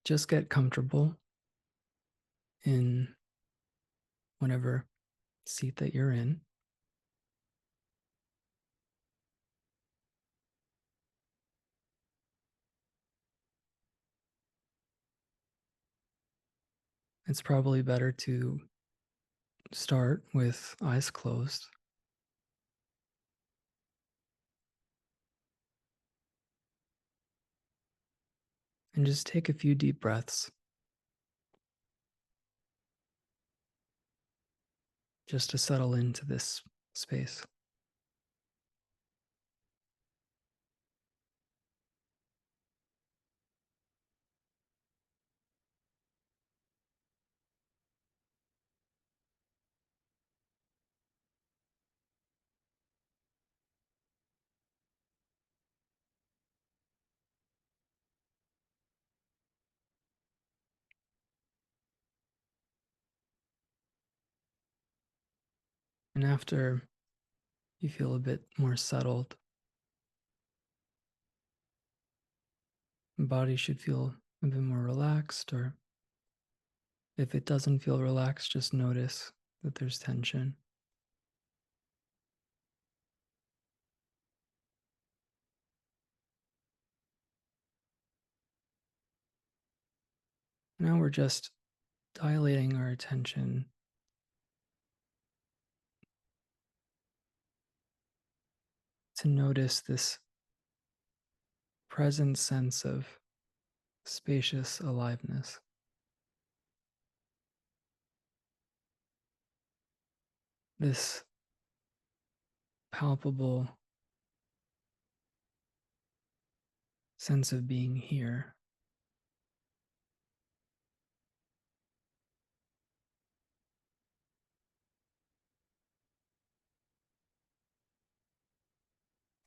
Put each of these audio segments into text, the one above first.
just get comfortable in whatever seat that you're in. It's probably better to start with eyes closed and just take a few deep breaths just to settle into this space. And after you feel a bit more settled, the body should feel a bit more relaxed, or if it doesn't feel relaxed, just notice that there's tension. Now we're just dilating our attention to notice this present sense of spacious aliveness. This palpable sense of being here.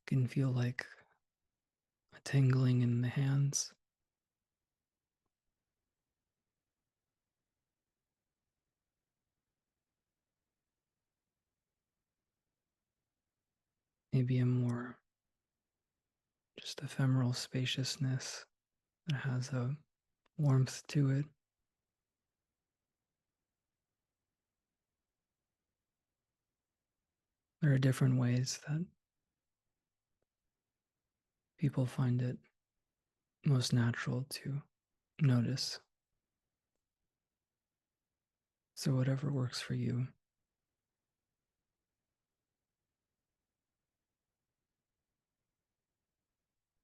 Can feel like a tingling in the hands, maybe a more just ephemeral spaciousness that has a warmth to it. There are different ways that people find it most natural to notice. So, whatever works for you.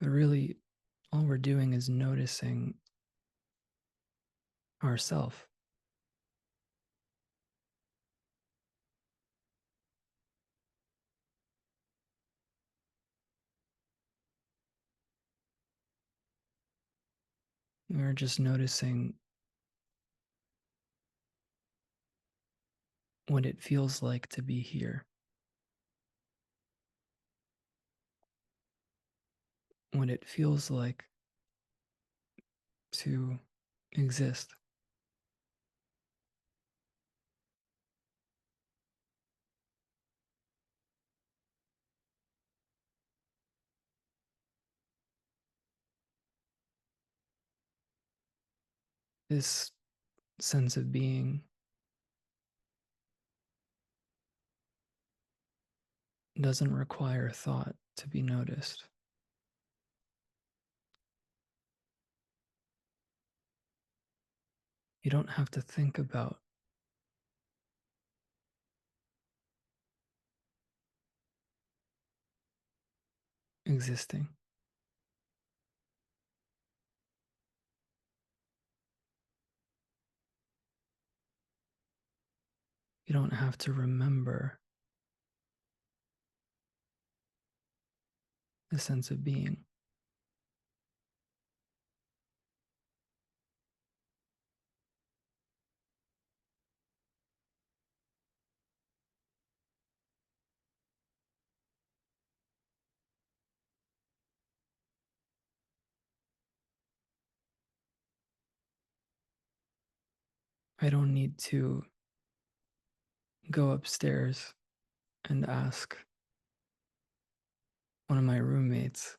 But really, all we're doing is noticing ourself. We're just noticing what it feels like to be here, what it feels like to exist. This sense of being doesn't require thought to be noticed. You don't have to think about existing. You don't have to remember the sense of being. I don't need to go upstairs and ask one of my roommates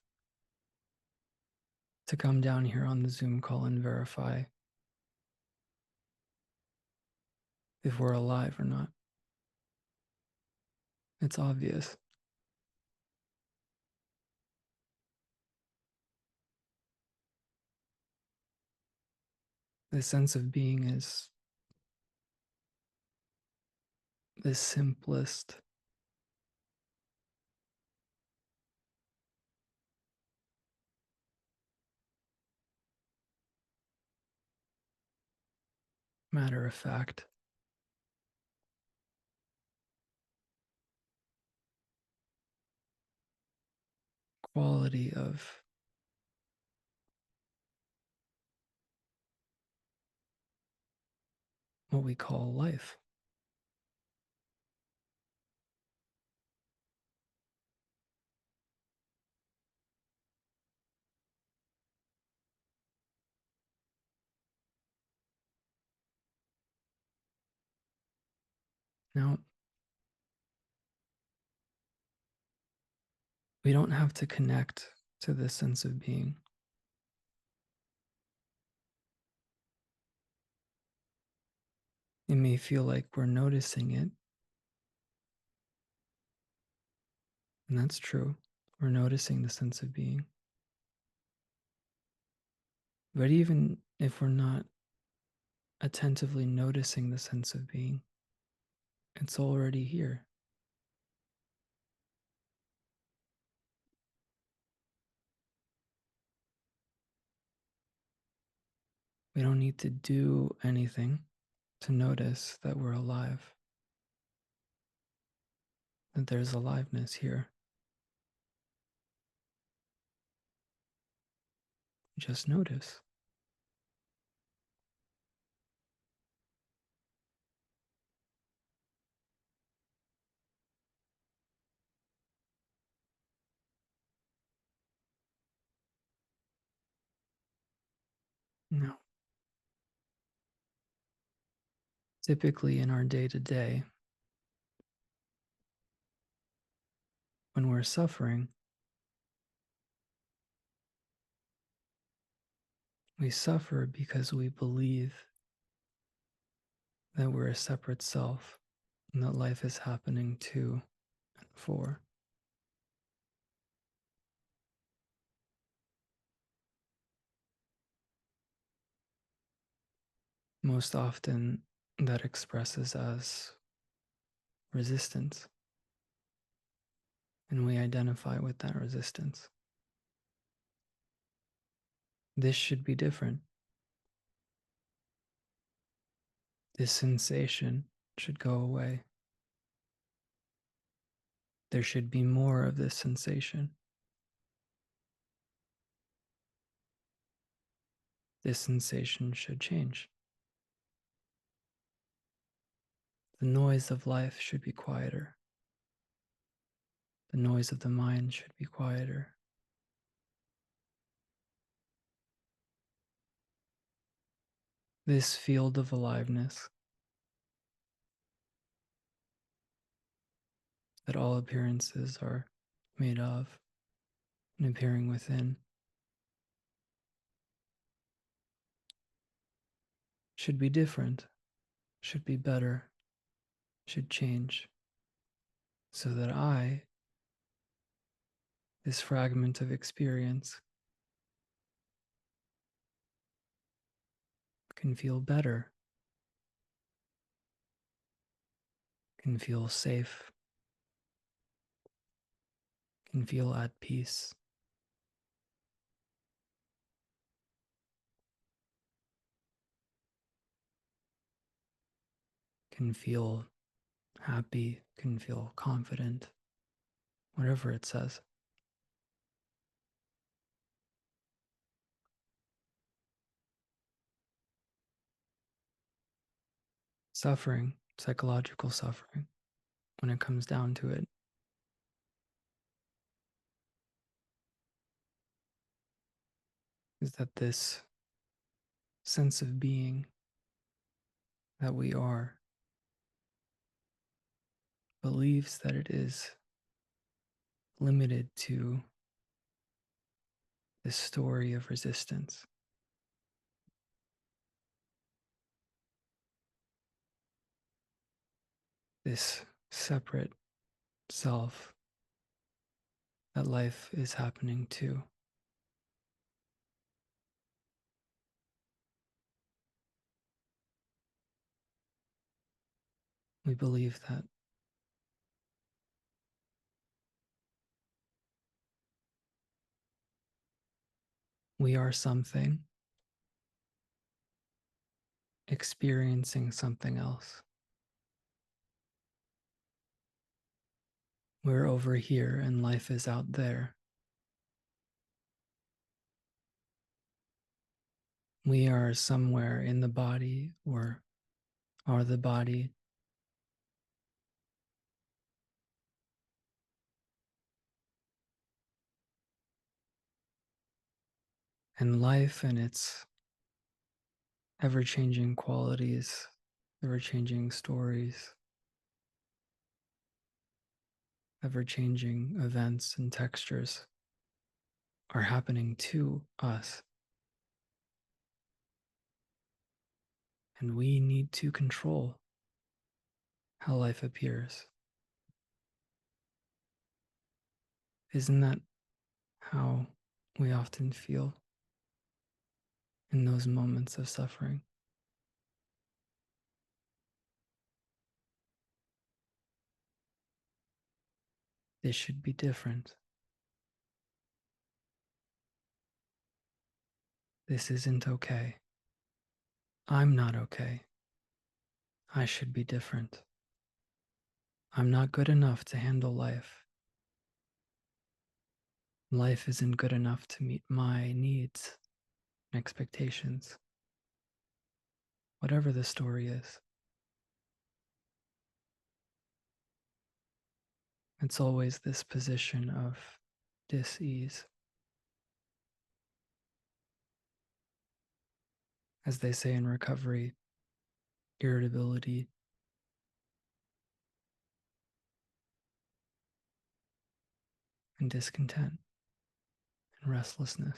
to come down here on the Zoom call and verify if we're alive or not. It's obvious. The sense of being is the simplest, matter of fact quality of what we call life. Now, we don't have to connect to this sense of being. It may feel like we're noticing it, and that's true. We're noticing the sense of being. But even if we're not attentively noticing the sense of being, it's already here. We don't need to do anything to notice that we're alive, that there's aliveness here. Just notice. No. Typically, in our day to day, when we're suffering, we suffer because we believe that we're a separate self and that life is happening to and for. Most often, that expresses as resistance, and we identify with that resistance. This should be different. This sensation should go away. There should be more of this sensation. This sensation should change. The noise of life should be quieter. The noise of the mind should be quieter. This field of aliveness that all appearances are made of and appearing within should be different, should be better, should change, so that I, this fragment of experience, can feel better, can feel safe, can feel at peace. Can feel happy, can feel confident, whatever it says. Suffering, psychological suffering, when it comes down to it, is that this sense of being that we are believes that it is limited to this story of resistance, this separate self that life is happening to. We believe that we are something experiencing something else. We're over here and life is out there. We are somewhere in the body or are the body. And life and its ever changing qualities, ever changing stories, ever changing events and textures are happening to us. And we need to control how life appears. Isn't that how we often feel in those moments of suffering? This should be different. This isn't okay. I'm not okay. I should be different. I'm not good enough to handle life. Life isn't good enough to meet my needs and expectations. Whatever the story is, it's always this position of dis-ease. As they say in recovery, irritability, and discontent, and restlessness.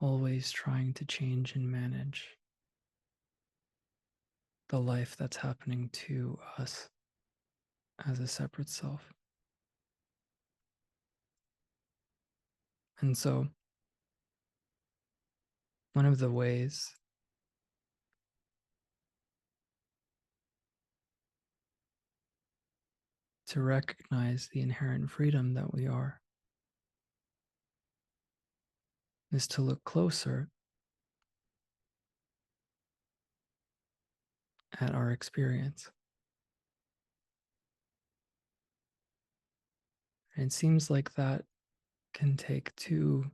Always trying to change and manage the life that's happening to us as a separate self. And so, one of the ways to recognize the inherent freedom that we are is to look closer at our experience. And it seems like that can take two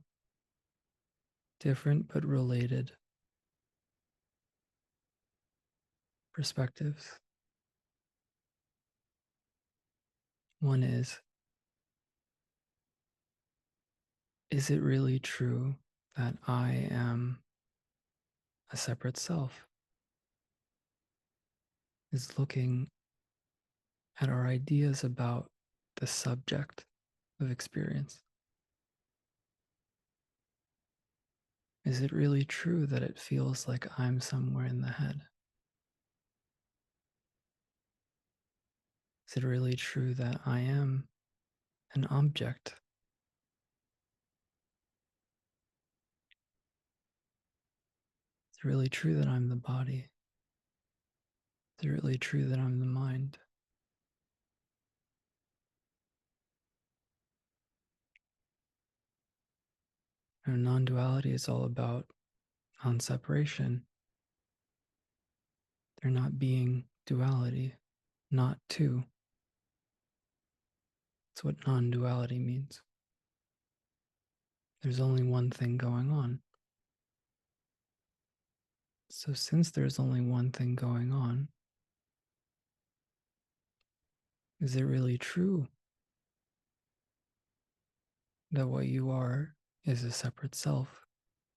different but related perspectives. One is it really true that I am a separate self? Is looking at our ideas about the subject of experience. Is it really true that it feels like I'm somewhere in the head? Is it really true that I am an object? Is it really true that I'm the body? Is it really true that I'm the mind? Non duality is all about non separation. There not being duality, not two. That's what non duality means. There's only one thing going on. So, since there's only one thing going on, is it really true that what you are is a separate self,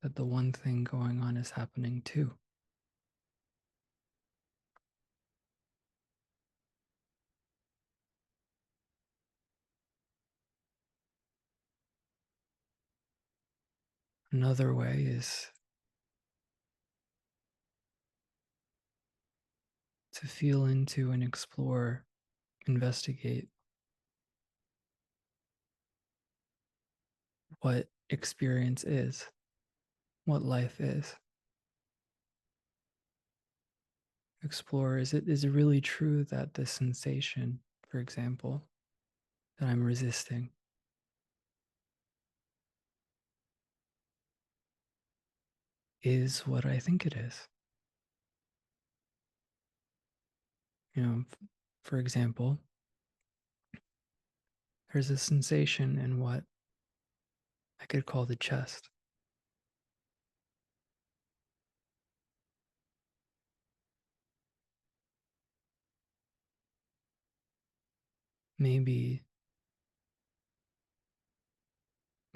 that the one thing going on is happening too? Another way is to feel into and explore, investigate what experience is, what life is. Explore, is it really true that this sensation, for example, that I'm resisting is what I think it is? For example, there's a sensation in what I could call the chest. Maybe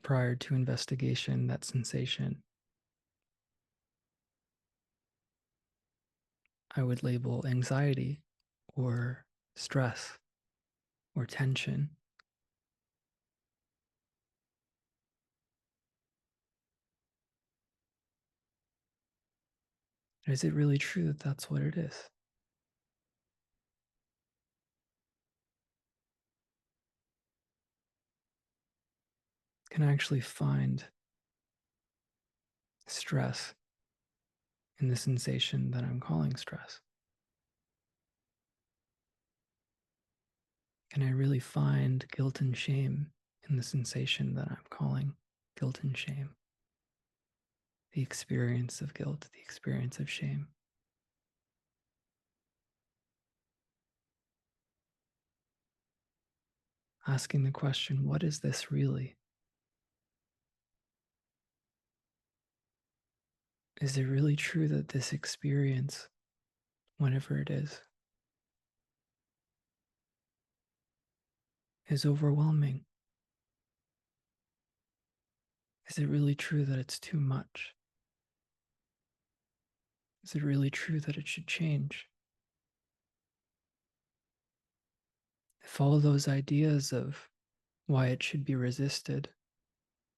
prior to investigation, that sensation I would label anxiety or stress or tension. Is it really true that that's what it is? Can I actually find stress in the sensation that I'm calling stress? Can I really find guilt and shame in the sensation that I'm calling guilt and shame? The experience of guilt, the experience of shame. Asking the question, what is this really? Is it really true that this experience, whatever it is overwhelming? Is it really true that it's too much? Is it really true that it should change? If all of those ideas of why it should be resisted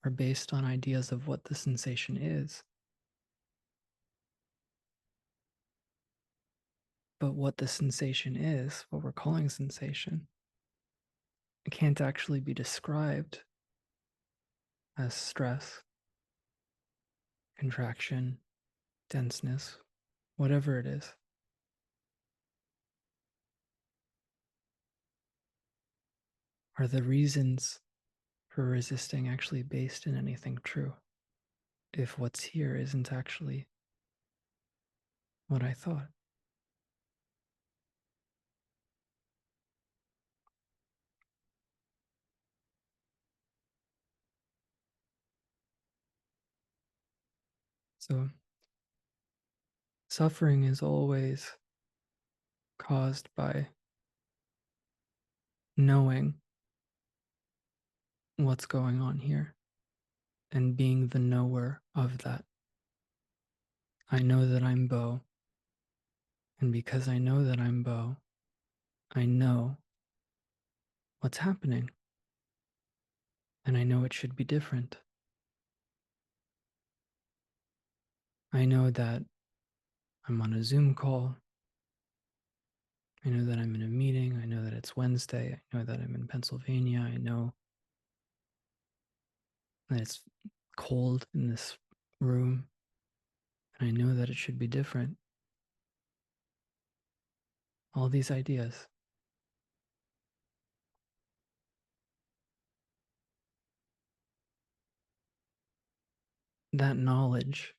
are based on ideas of what the sensation is, but what the sensation is, what we're calling sensation, it can't actually be described as stress, contraction, denseness, whatever it is. Are the reasons for resisting actually based in anything true? If what's here isn't actually what I thought. So, suffering is always caused by knowing what's going on here and being the knower of that. I know that I'm Boh, and because I know that I'm Boh, I know what's happening, and I know it should be different. I know that I'm on a Zoom call. I know that I'm in a meeting. I know that it's Wednesday. I know that I'm in Pennsylvania. I know that it's cold in this room, and I know that it should be different. All these ideas. That knowledge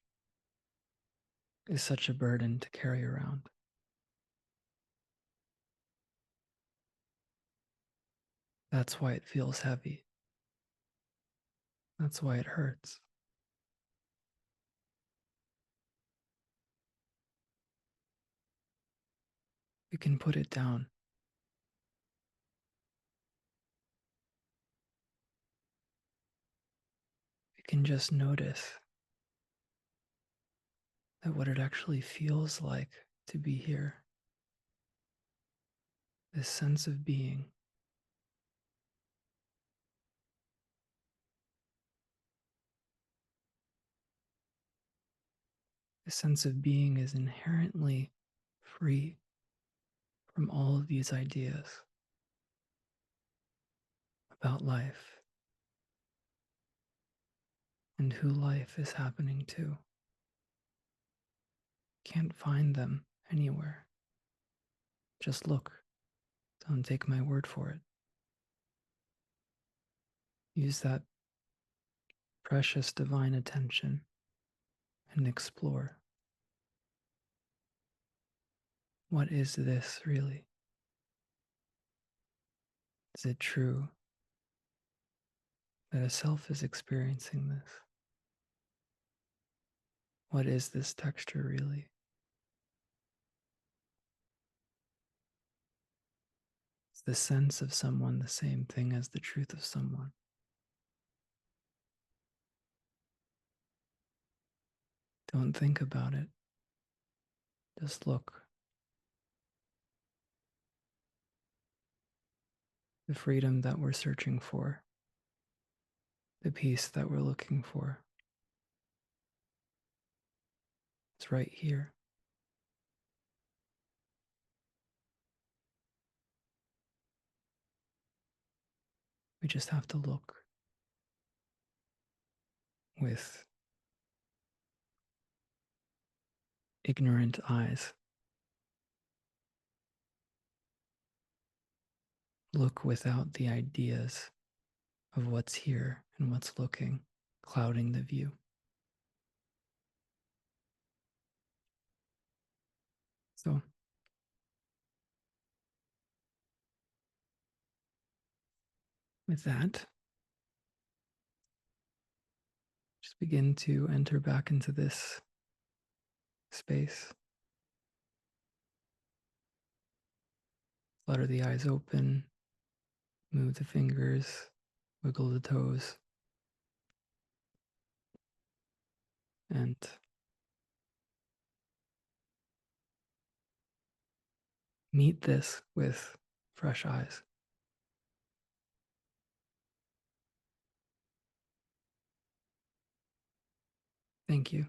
is such a burden to carry around. That's why it feels heavy. That's why it hurts. We can put it down. We can just notice that what it actually feels like to be here, this sense of being, The sense of being is inherently free from all of these ideas about life and who life is happening to. Can't find them anywhere. Just look. Don't take my word for it. Use that precious divine attention and explore. What is this really? Is it true that a self is experiencing this? What is this texture really? Is the sense of someone the same thing as the truth of someone? Don't think about it. Just look. The freedom that we're searching for, the peace that we're looking for, it's right here. We just have to look with ignorant eyes. Look without the ideas of what's here and what's looking, clouding the view. So, with that, just begin to enter back into this space. Flutter the eyes open, move the fingers, wiggle the toes, and meet this with fresh eyes. Thank you.